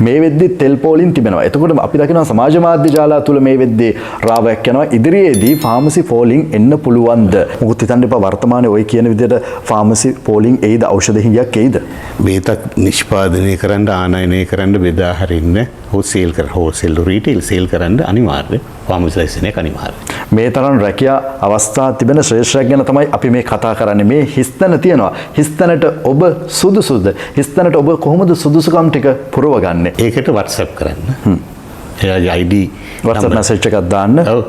මේ වෙද්දි තෙල් පෝලින් තිබෙනවා. එතකොට අපි දකිනවා සමාජ මාධ්‍ය ජාලා තුල මේ වෙද්දි රාවයක් යනවා. ඉදිරියේදී ෆාමසි පෝලින් එන්න පුළුවන්ද? මොකද හිතන්න එපා වර්තමානයේ ওই කියන විදිහට ෆාමසි පෝලින් එයිද ඖෂධ හිඟයක් එයිද? බේතක් නිෂ්පාදනය කරන්න ආනයනය කරන්න බෙදා හරින්න හෝසේල් කර හෝසෙල් රීටේල් සේල් කරන්න අනිවාර්ය ෆාමසි ලයිසන් එක අනිවාර්යයි. මේ තරම් රැකියා අවස්ථා තිබෙන ශ්‍රේෂ්ඨයක් ගැන තමයි අපි මේ කතා කරන්නේ. මේ හිස්තැන තියෙනවා. හිස්තැනට ඔබ සුදුසුද? හිස්තැනට ඔබ කොහොමද සුදුසුකම් ටික පුරවගන්නේ? ඒකට WhatsApp කරන්න. එයාගේ ID WhatsApp message එකක් දාන්න. ඔව්.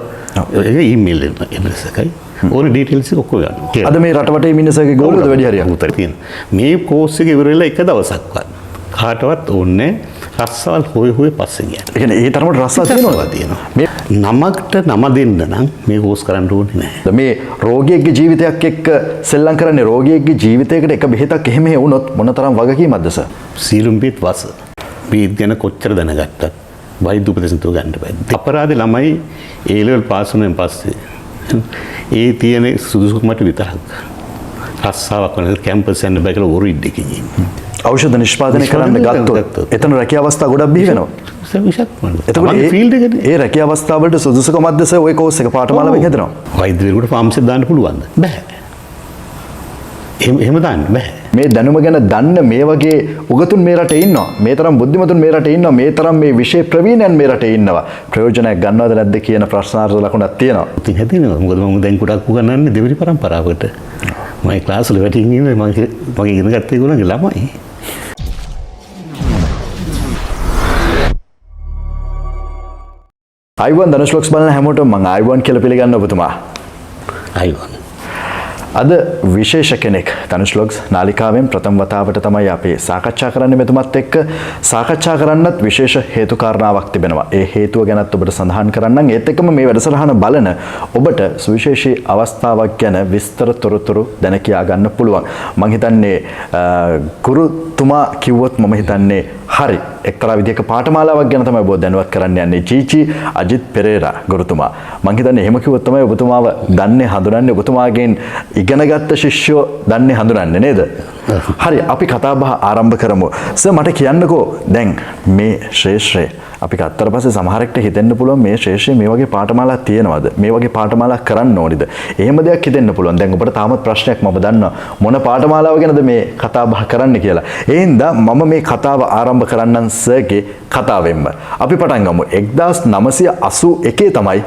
ඒක ඊමේල් එකයි. ඕන ඩීටේල්ස් එක ඔක්කොම ගන්න. අද මේ රටවටේ මිනිස්සුගේ ගෝලද වැඩි හරියක් උතර තියෙනවා. මේ කෝස් එක ඉවර වෙලා එක දවසක්වත් කාටවත් ඕනේ රස්සාවල් හොය පස්සේ ගියා. ඒ කියන්නේ ඒ තරමට රස්සාව තියෙනවා. මේ නමකට නම දෙන්න නම් මේ කෝස් කරන්න ඕනේ නැහැ. මේ රෝගියෙක්ගේ ජීවිතයක් එක්ක සෙල්ලම් කරන්නේ රෝගියෙක්ගේ ජීවිතයකට එක බෙහෙතක් එහෙම වුණොත් මොනතරම් වගකීමක්ද සර්? සීලුම් පිට වස. බීත් ගැන කොච්චර දැනගත්තත් වෛද්‍ය උපදෙස් ගන්න බෑ. අපරාධ ළමයි ඒ ලෙවල් පාස් වුණාන් පස්සේ ඒ තියෙන සුදුසුකමට විතරක් රස්සාවක් වෙන කැම්පස් යන බෑ කියලා වොරිඩ් එකකින් ඉන්නේ. ඖෂධ නිෂ්පාදනය කරන්න ගත්තොත් එතන රැකියා අවස්ථා ගොඩක් බිහි වෙනවා. එතකොට ෆීල්ඩ් එකේ ඒ රැකියා අවස්ථා වලට සුදුසුකමක්ද සර් ඔය කෝස් එක පාඨමාලාවෙන් හදනවා? වෛද්‍යවරුන්ට ෆාමසි දාන්න පුළුවන්ද? බෑ. එහෙම දාන්න බෑ. මේ දැනුම ගැන දන්න මේ වගේ උගතුන් මේ රටේ ඉන්නවා. මේ තරම් බුද්ධිමතුන් මේ රටේ ඉන්නවා. මේ තරම් මේ විෂය ප්‍රවීණයන් මේ රටේ ඉන්නවා. ප්‍රයෝජනයක් ගන්නවද නැද්ද කියන ප්‍රශ්නාර්ථ ලකුණක් තියෙනවා. ඉතින් හැදෙනවා. මොකද මම දැන් ගොඩක් උගන්වන්නේ දෙවෙනි පරම්පරාවට. මම ක්ලාස් වල වැටින් ඉන්නේ මගේ ඉගෙන ගත්තේ ඒගොල්ලන්ගේ ළමයි. අයිවන් ධනුෂ් ලොක්ස් බලන හැමෝටම මම අයිවන් කියලා පිළිගන්න ඔබතුමා. අයිවන්. අද විශේෂ කෙනෙක් ධනුෂ් ලොක්ස් නාලිකාවෙන් ප්‍රථම වතාවට තමයි අපි සාකච්ඡා කරන්නේ මෙතුමත් එක්ක. සාකච්ඡා කරන්නත් විශේෂ හේතු කාරණාවක් තිබෙනවා. ඒ හේතුව ගැනත් ඔබට සඳහන් කරන්නම්. ඒත් එක්කම මේ වැඩසටහන බලන ඔබට සුවිශේෂී අවස්ථාවක් ගැන විස්තර තොරතුරු දැන කියා ගන්න පුළුවන්. මම හිතන්නේ ගුරුතුමා කිව්වොත් මම හිතන්නේ හරි. එක්තරා විදිහක පාඨමාලාවක් ගැන තමයි ඔබ දැනුවත් කරන්න යන්නේ. චීචි අජිත් පෙරේරා ගුරුතුමා. මම හිතන්නේ එහෙම කිව්වොත් තමයි ඔබතුමාව දන්නේ හඳුනන්නේ. ඔබතුමාගෙන් ඉගෙනගත්ත ශිෂ්‍යෝ දන්නේ හඳුනන්නේ නේද? හරි අපි කතා බහ ආරම්භ කරමු. සර් මට කියන්නකෝ දැන් මේ ශ්‍රේෂ්ඨය අපි ගත්තට පස්සේ සමහරෙක්ට හිතෙන්න පුළුවන් මේ ශ්‍රේෂ්ඨයේ මේ වගේ පාඨමාලා තියෙනවද? මේ වගේ පාඨමාලා කරන්න ඕනිද? එහෙම දෙයක් හිතෙන්න පුළුවන්. දැන් ඔබට තාමත් ප්‍රශ්නයක් මම දන්නවා. මොන පාඨමාලාව ගැනද මේ කතා බහ කරන්න කියලා. ඒ හින්දා මම මේ කතාව ආරම්භ කරන්නම් සර්ගේ කතාවෙන්ම. අපි පටන් ගමු. 1981 තමයි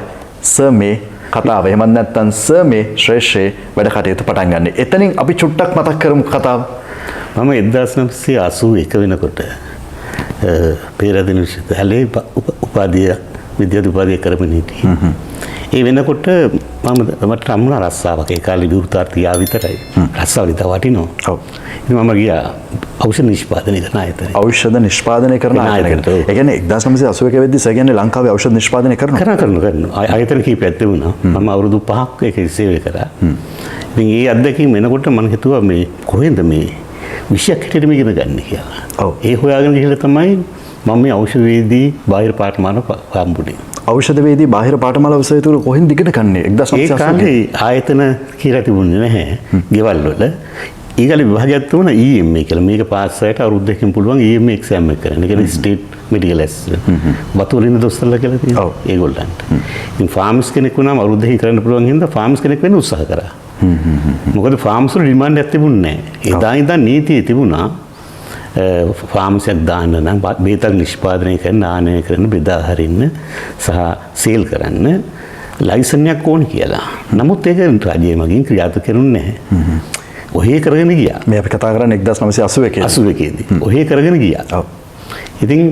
සර් මේ කතාව. එහෙම නැත්නම් සර් මේ ශ්‍රේෂ්ඨයේ වැඩ කටයුතු පටන් ගන්න. එතනින් අපි චුට්ටක් මතක් කරමු කතාව. මම 1981 වෙනකොට පේරාදෙණිය විශ්වවිද්‍යාලයේ උපාධිය විද්‍යාර්ථී උපාධිය කරමින් හිටියේ. ඒ වෙනකොට මට හම්බුණා රස්සාවක්. ඒ කාලේ විවෘතාර්ථය විතරයි. රස්සාව ඉත වටිනවා. ඔව්. ඉතින් මම ගියා ඖෂධ නිෂ්පාදනය කරන ආයතනයට. ඖෂධ නිෂ්පාදනය කරන ආයතනයට. ඒ කියන්නේ 1981 වෙද්දී සර් කියන්නේ ලංකාවේ ඖෂධ නිෂ්පාදනය කරනවා. කරනවා. ආයතන කිහිපයක් තිබුණා. මම අවුරුදු 5ක් ඒකේ සේවය කරා. ඉතින් ඒ අත්දැකීම එනකොට මම හිතුවා මේ කොහෙන්ද මේ විෂයක් හිටියට මේක ඉගෙන ගන්න කියලා. ඔව්. ඒ හොයාගෙන ගිහලා තමයි මම මේ ඖෂධවේදී බාහිර පාඨමාලා හම්බුනේ. ඖෂධවේදී බාහිර පාඨමාලා විෂයතුරු කොහෙන්ද ඉගෙන ගන්නේ? 1981 ඒ කාලේ ආයතන කියලා තිබුණේ නැහැ. ගෙවල් වල ඊගල විභාගයක් තුන EMA කියලා. මේක පාස් වෙලා අවුරුද්දකින් පුළුවන් EMA එක්සෑම් එක කරන්න. ඒක ස්ටේට් මෙඩිකල් ඇසිස්ටන්ට්. වතුරින දොස්තරලා කියලා තියෙනවා. ඔව්. ඒගොල්ලන්ට. ඉතින් ෆාමස් කෙනෙක් වුණාම අවුරුද්දකින් කරන්න පුළුවන් හින්දා ෆාමස් කෙනෙක් වෙන්න උත්සාහ කරා. මොකද ෆාම්ස් වල ඩිමාන්ඩ් එකක් තිබුණේ නැහැ. එදා ඉඳන් නීතිය තිබුණා ෆාම්සියක් දාන්න නම් බේතක් නිෂ්පාදනය කරන්න, ආනයනය කරන්න, බෙදා හරින්න සහ සේල් කරන්න ලයිසන් එකක් ඕන කියලා. නමුත් ඒක රජය මගින් ක්‍රියාත්මක කරුන්නේ නැහැ. ඔහේ කරගෙන ගියා. මේ අපි කතා කරන්නේ 1981 දී. ඔහේ කරගෙන ගියා. ඔව්. ඉතින්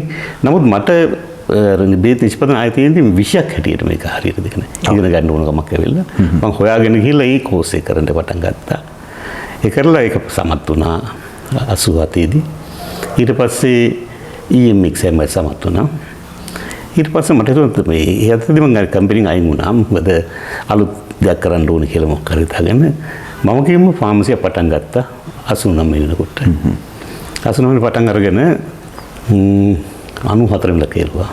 නමුත් මට බේත නිෂ්පාදන ආයතනයේදී විෂයක් හැටියට මේක හරියට දෙක නෑ. ඉගෙන ගන්න ඕන කමක් ඇවිල්ලා මම හොයාගෙන ගිහිල්ලා ඒ කෝස් එක කරන්න පටන් ගත්තා. ඒ කරලා ඒක සමත් වුණා 87 දී. ඊට පස්සේ EM එක්සෑම් එක සමත් වුණා. ඊට පස්සේ මට හිතුණා මේ ඒ අතරදී මම කම්පැනිෙන් අයින් වුණා. මොකද අලුත් දෙයක් කරන්න ඕනේ කියලා මොකක් හරි හිතාගෙන මම කියමු ෆාමසිය පටන් ගත්තා 89 වෙනකොට. 89 පටන් අරගෙන 94 වෙනිදා කෙරුවා.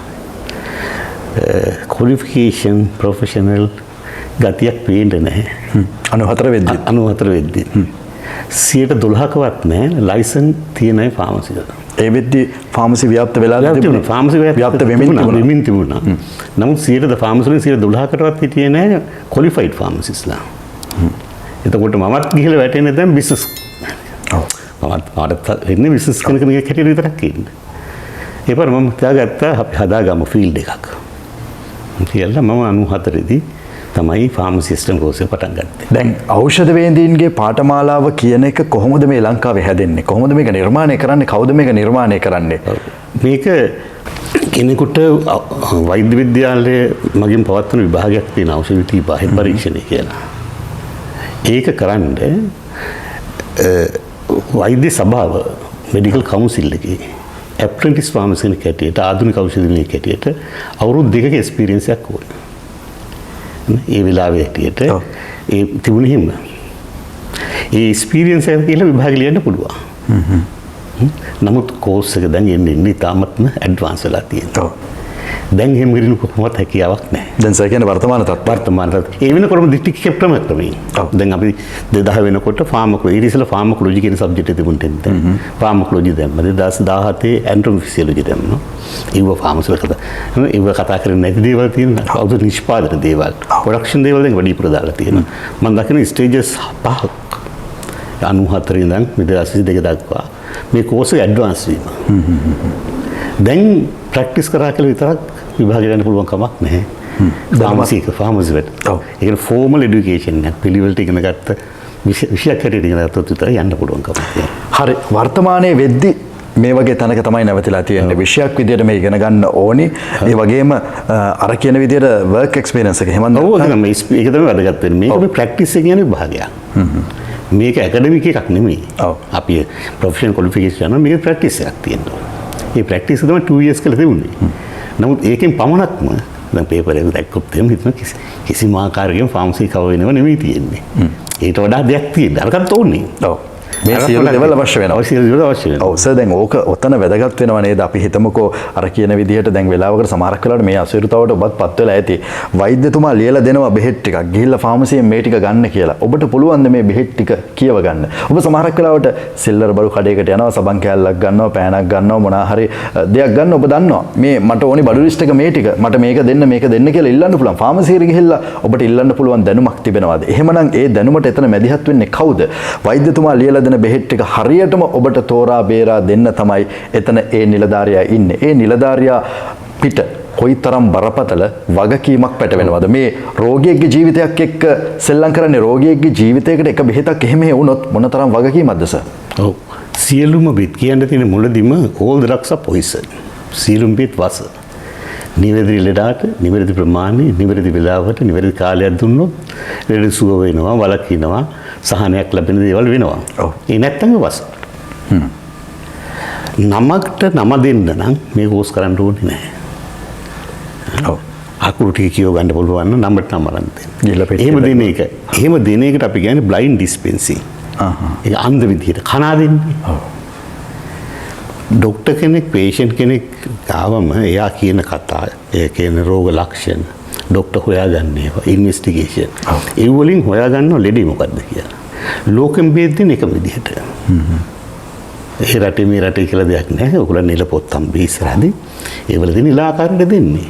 ක්වොලිෆිකේෂන් ප්‍රොෆෙෂනල් ගතියක් පේන්නේ නැහැ. 94 වෙද්දී 112කවත් නැහැ ලයිසන් තියෙන ෆාමසියක. ඒ වෙද්දී ෆාමසි ව්‍යාප්ත වෙලා තිබුණා. ෆාමසි ව්‍යාප්ත වෙමින් තිබුණා. නමුත් 100% ෆාමසිලෙන් 12%කටවත් හිටියේ නැහැ ක්වොලිෆයිඩ් ෆාමසිස්ලා. එතකොට මමත් ගිහලා වැටෙන්නේ දැන් බිස්නස්. මමත් වෙන්නේ බිස්නස් කෙනෙක් හැටියට විතරක් ඉන්නේ. ඒ පාර මම තියාගත්තා අපි හදාගමු ෆීල්ඩ් එකක්. කියලා මම 94 දී තමයි ෆාමසි ඇසිස්ටන්ට් කෝස් එක පටන් ගත්තේ. දැන් ඖෂධ වේදීන්ගේ පාඨමාලාව කියන එක කොහොමද මේ ලංකාවේ හැදෙන්නේ? කොහොමද මේක නිර්මාණය කරන්නේ? කවුද මේක නිර්මාණය කරන්නේ? මේක කෙනෙකුට වෛද්‍ය විද්‍යාලයේ මගින් පවත්වන විභාගයක් තියෙන ඖෂධ විද්‍යා බාහිර පරීක්ෂණය කියලා. ඒක කරන්නේ වෛද්‍ය සභාව මෙඩිකල් කවුන්සිල් එකේ ඇප්‍රෙන්ටිස් ෆාමසි කෙනෙක් හැටියට ආධුනික ඖෂධිනියෙක් හැටියට අවුරුදු 2ක එක්ස්පීරියන්ස් එකක් ඕනේ. ඒ වෙලාවේ හැටියට ඒ තිබුණ හිම ඒ එක්ස්පීරියන්ස් එක කියලා විභාග ලියන්න පුළුවන්. නමුත් කෝස් එක දැන් එන්නේ තාමත්ම ඇඩ්වාන්ස් වෙලා තියෙනවා. දැන් එහෙම ගිරිනු කොහොමවත් හැකියාවක් නැහැ. දැන් සර් කියන්නේ වර්තමාන තත්ත්වය. ඒ වෙනකොටම දිස්ත්‍රික් කැප්ටන් තමයි. දැන් අපි 2010 වෙනකොට ෆාමකොලොජි ඉතිසලා ෆාමකොලොජි කියන සබ්ජෙක්ට් එක තිබුණේ දැන්. ෆාමකොලොජි දැම්ම. 2017 ඇන්ට්‍රොෆිසියොලොජි දැම්මා. ඒව ෆාමසිල කතා. ඒව කතා කරන්නේ නැති දේවල් තියෙනවා. කවුද නිෂ්පාදන දේවල්. ප්‍රොඩක්ෂන් දේවල් දැන් වැඩි පුර දාලා තියෙනවා. මම දකින ස්ටේජස් 5ක් 94 ඉඳන් 2022 දක්වා මේ කෝස් එක ඇඩ්වාන්ස් වීම. දැන් ප්‍රැක්ටිස් කරා කියලා විතරක් විභාග ගන්න පුළුවන් කමක් නැහැ. ෆාමසි වෙට. ඒ කියන්නේ ෆෝමල් এডুকেෂන් එක පිළිවෙලට ඉගෙන ගත්ත විෂයක් හැටියට ඉගෙන ගත්තොත් විතරයි යන්න පුළුවන් කමක් තියෙනවා. හරි වර්තමානයේ වෙද්දී මේ වගේ තැනක තමයි නැවතිලා තියෙන්නේ. විෂයක් විදියට මේ ඉගෙන ගන්න ඕනි. ඒ වගේම අර කියන විදියට වර්ක් එක්ස්පීරියන්ස් එක එහෙමද? ඔව් ඒක තමයි වැදගත් වෙන්නේ. මේක මේ ප්‍රැක්ටිස් එක කියන්නේ විභාගයක්. මේක ඇකඩමික් එකක් නෙමෙයි. අපි ප්‍රොෆෙෂනල් ක්වොලිෆිකේෂන් එක මේක ප්‍රැක්ටිස් එකක් තියෙනවා. මේ ප්‍රැක්ටිස් එක තමයි 2 years කියලා තිබුණේ. නමුත් ඒකෙන් පමණක්ම දැන් පේපර් එක දැක්කොත් එහෙම හිතන කිසිම ආකාරයකින් ෆාමසි කව වෙනව නෙමෙයි තියෙන්නේ. ඊට වඩා දෙයක් තියෙනවා. අරකට ඕනේ. ඔව්. මේ සියලු දේවල් අවශ්‍ය වෙනවා. ඔය සියලු දේවල් අවශ්‍ය වෙනවා. ඔව් සර් දැන් ඕක ඔතන වැදගත් වෙනවා නේද? අපි හිතමුකෝ අර කියන විදිහට දැන් වෙලාවකට සමහරක් වෙලාවට මේ අසීරුතාවට ඔබත් පත් වෙලා ඇති. වෛද්‍යතුමා ලියලා දෙනවා බෙහෙත් ටිකක්. ගිහිල්ලා ෆාමසියෙන් මේ ටික ගන්න කියලා. ඔබට පුළුවන් ද මේ බෙහෙත් ටික කියව ගන්න? ඔබ සමහරක් වෙලාවට සිල්ලර් බඩු කඩේකට යනවා, සබන් කෑල්ලක් ගන්නවා, පෑනක් ගන්නවා, මොනවා හරි දෙයක් ගන්න ඔබ දන්නවා. මේ මට ඕනි බඩු ලිස්ට් එක මේ ටික. මට මේක දෙන්න කියලා ඉල්ලන්න පුළුවන්. ෆාමසියට ගිහිල්ලා ඔබට ඉල්ලන්න පුළුවන් දැනුමක් තිබෙනවාද? එහෙමනම් ඒ දැනුමට එතන මැදිහත් වෙන්නේ කවුද? වෛද්‍යතුමා ලියලා දෙන බෙහෙත් ටික හරියටම ඔබට තෝරා බේරා දෙන්න තමයි එතන ඒ නිලධාරියා ඉන්නේ. ඒ නිලධාරියා පිට කොයිතරම් බරපතල වගකීමක් පැටවෙනවද? මේ රෝගියෙක්ගේ ජීවිතයක් එක්ක සෙල්ලම් කරන්නේ රෝගියෙක්ගේ ජීවිතයකට එක බෙහෙතක් එහෙම වුණොත් මොනතරම් වගකීමක්ද සර්? ඔව්. සියලුම බෙහෙත් කියන්න තියෙන මුලදීම all the drugs are poison. සියලුම බෙහෙත් වස. නිවැරදි ලෙඩට නිවැරදි ප්‍රමාණය නිවැරදි වෙලාවට නිවැරදි කාලයක් දුන්නොත් ලෙඩ සුව වෙනවා, වළකිනවා, සහනයක් ලැබෙන දේවල් වෙනවා. ඒ නැත්තම් වස. නමකට නම දෙන්න නම් මේ කෝස් කරන්න ඕනේ නැහැ. ඔව්. අකුරු ටික කියව ගන්න පුළුවන් නම් නම්බර් නම අරන් දෙන්න. එහෙම දෙන එක. එහෙම දෙන එකට අපි කියන්නේ බ්ලයින්ඩ් ඩිස්පෙන්සින්. ඒක අන්ධ විදියට කනා දෙන්නේ. ඔව්. ඩොක්ටර් කෙනෙක් පේෂන්ට් කෙනෙක් ආවම එයා කියන කතා, ඒ කියන රෝග ලක්ෂණ ඩොක්ටර් හොයාගන්නේ ඉන්වෙස්ටිගේෂන්. ඒ වලින් හොයාගන්නව ලෙඩේ මොකද්ද කියලා. ලෝකෙන් බෙදෙන එකම විදිහට. ඒ රටේ මේ රටේ කියලා දෙයක් නැහැ. ඔයගොල්ලෝ නිල පොත් හම්බ ඉස්සරහදී ඒ වල දෙන ඉලාකාරයට දෙන්නේ.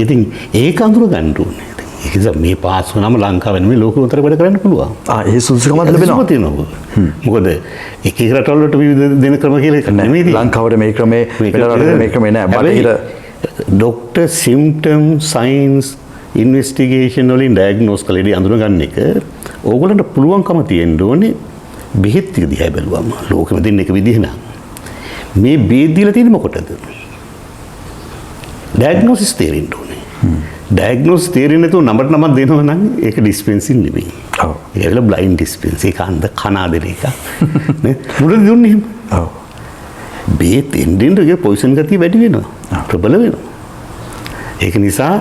ඉතින් ඒක අඳුර ගන්න ඕනේ. ඒක නිසා මේ පාස් වුණාම ලංකාවේ නෙමෙයි ලෝකෙ උතර වැඩ කරන්න පුළුවන්. ඒ සුදුසුකම ලැබෙනවා. මොකද එක එක රටවල වලට විවිධ දෙන ක්‍රම කියලා එක නෙමෙයි. ලංකාවට මේ ක්‍රමේ මේ ක්‍රමේ නෑ. බටහිර ඩොක්ටර් සිම්ප්ටම් සයින්ස් ඉන්වෙස්ටිගේෂන් වලින් ඩයග්නෝස් කළේදී අඳුන ගන්න එක ඕගොල්ලන්ට පුළුවන්කම තියෙන්න ඕනේ. බෙහෙත් ටික දිහා බැලුවම ලෝකෙම දෙන්න එක විදිහ නෑ. මේ බෙහෙත් දීලා තියෙන්නේ මොකටද? ඩයග්නොසිස් තේරෙන්න ඕනේ. ඩයග්නොස් තේරෙන්නේ නැතුව නම්බර් නමක් දෙනවා නම් ඒක ඩිස්පෙන්සින් නෙමෙයි. ඔව්. ඒක ඇවිල්ලා බ්ලයින්ඩ් ඩිස්පෙන්ස්. ඒක අන්ධ කනා දෙන එක. නේ? මුලින් දුන්නේ එහෙම. ඔව්. බෙහෙත් එන්ඩින්ගේ පොයිසන් ගතිය වැඩි වෙනවා. ප්‍රබල වෙනවා. ඒක නිසා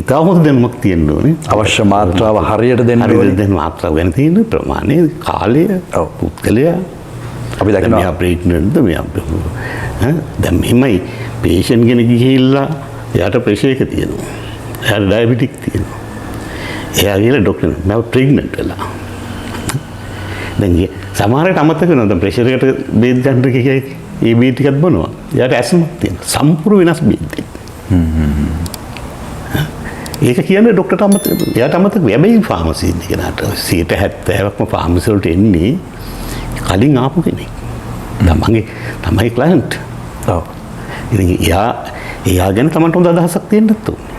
ඉතා හොඳ දැනුමක් තියෙන්න ඕනේ. අවශ්‍ය මාත්‍රාව හරියට දෙන්න ඕනේ. හරියට දෙන්න මාත්‍රාව ගැන තියෙන ප්‍රමාණය, කාලය, පුද්ගලයා අපි දකිනවා මෙයා ප්‍රේග්නන්ට්ද මෙයා දැන් මෙහෙමයි පේෂන්ට් කෙනෙක් ගිහිල්ලා එයාට ප්‍රෙෂර් එක තියෙනවා. එයාට ඩයබටික් තියෙනවා. එයා ගිහලා ඩොක්ටර් මම ප්‍රෙග්නන්ට් වෙලා. දැන් සමහරට අමතක වෙනවා දැන් ප්‍රෙෂර් එකට බෙහෙත් ගන්න ඒ බී ටිකත් බොනවා. එයාට ඇස්මක් තියෙනවා. සම්පූර්ණ වෙනස් බීජ. ඒක කියන්නේ ડોක්ටර්ට අමතක. එයාට අමතක වෙබැයි ෆාමසි ඉන්න කෙනාට 70%ක්ම ෆාමසි වලට එන්නේ කලින් ආපු කෙනෙක්. තමයි ක්ලයන්ට්. ඔව්. ඉතින් එයා ගැන තමන්ට හොඳ අදහසක් තියෙන්නත් ඕනේ.